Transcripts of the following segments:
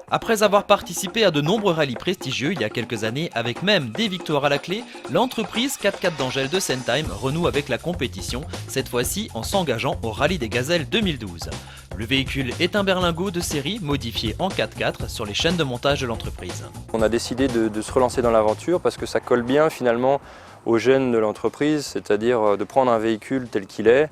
Après avoir participé à de nombreux rallyes prestigieux il y a quelques années, avec même des victoires à la clé, l'entreprise 4x4 d'Angèle de Sentheim renoue avec la compétition, cette fois-ci en s'engageant au Rallye des Gazelles 2012. Le véhicule est un berlingot de série modifié en 4x4 sur les chaînes de montage de l'entreprise. On a décidé de se relancer dans l'aventure parce que ça colle bien finalement aux gènes de l'entreprise, c'est-à-dire de prendre un véhicule tel qu'il est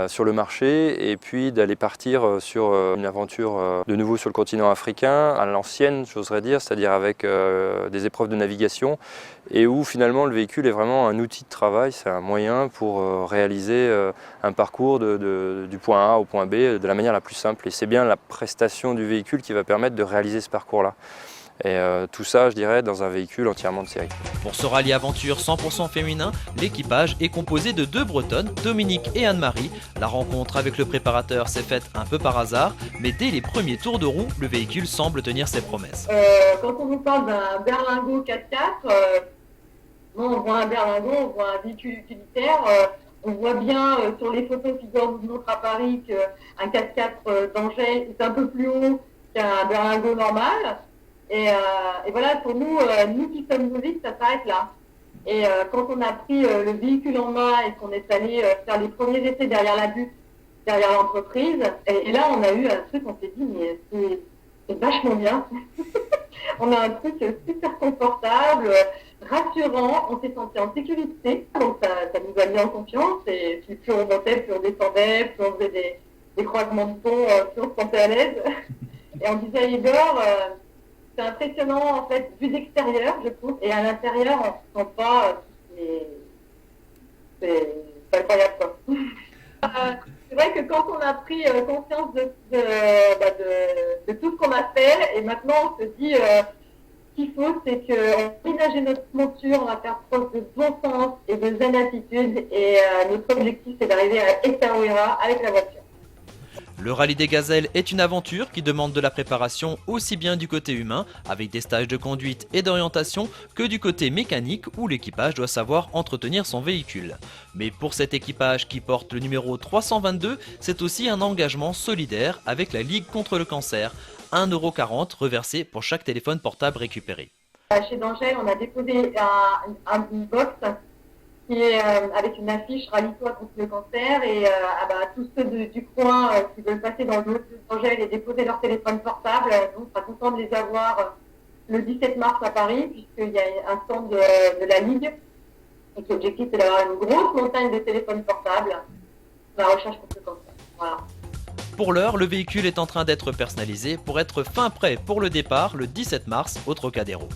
sur le marché et puis d'aller partir sur une aventure de nouveau sur le continent africain, à l'ancienne j'oserais dire, c'est-à-dire avec des épreuves de navigation et où finalement le véhicule est vraiment un outil de travail, c'est un moyen pour réaliser un parcours du point A au point B de la manière la plus simple et c'est bien la prestation du véhicule qui va permettre de réaliser ce parcours-là. Et tout ça, je dirais, dans un véhicule entièrement de série. Pour ce rallye aventure 100% féminin, l'équipage est composé de deux Bretonnes, Dominique et Anne-Marie. La rencontre avec le préparateur s'est faite un peu par hasard, mais dès les premiers tours de roue, le véhicule semble tenir ses promesses. Quand on nous parle d'un berlingot 4x4, on voit un berlingot, on voit un véhicule utilitaire. On voit bien sur les photos qui nous montrent à Paris qu'un 4x4 d'Angèle est un peu plus haut qu'un berlingot normal. Et voilà, pour nous, nous qui sommes novices, ça s'arrête là. Et quand on a pris le véhicule en main et qu'on est allé faire les premiers essais derrière la butte, derrière l'entreprise, et là on a eu un truc, on s'est dit, mais c'est vachement bien. On a un truc super confortable, rassurant, on s'est senti en sécurité, donc ça nous a mis en confiance, et plus on montait, plus on descendait, plus on faisait des croisements de ton, plus on se sentait à l'aise. Et on disait à Igor, c'est impressionnant en fait, vu d'extérieur je trouve, et à l'intérieur on ne sent pas, c'est incroyable quoi. C'est vrai que quand on a pris conscience de tout ce qu'on a fait, et maintenant on se dit ce qu'il faut c'est qu'on va ménager notre monture, on va faire preuve de bon sens et de zen attitude, et notre objectif c'est d'arriver à Essaouira avec la voiture. Le Rallye des Gazelles est une aventure qui demande de la préparation aussi bien du côté humain, avec des stages de conduite et d'orientation, que du côté mécanique où l'équipage doit savoir entretenir son véhicule. Mais pour cet équipage qui porte le numéro 322, c'est aussi un engagement solidaire avec la Ligue contre le cancer, 1,40 € reversé pour chaque téléphone portable récupéré. Chez Angèle, on a déposé une box qui est avec une affiche Rallye-toi contre le cancer, et tous ceux du coin qui veulent passer dans le lot d'Angèle et déposer leur téléphone portable, on sera content de les avoir le 17 mars à Paris, puisqu'il y a un stand de la Ligue, et l'objectif c'est d'avoir une grosse montagne de téléphones portables pour la recherche contre le cancer. Voilà. Pour l'heure, le véhicule est en train d'être personnalisé pour être fin prêt pour le départ le 17 mars au Trocadéro.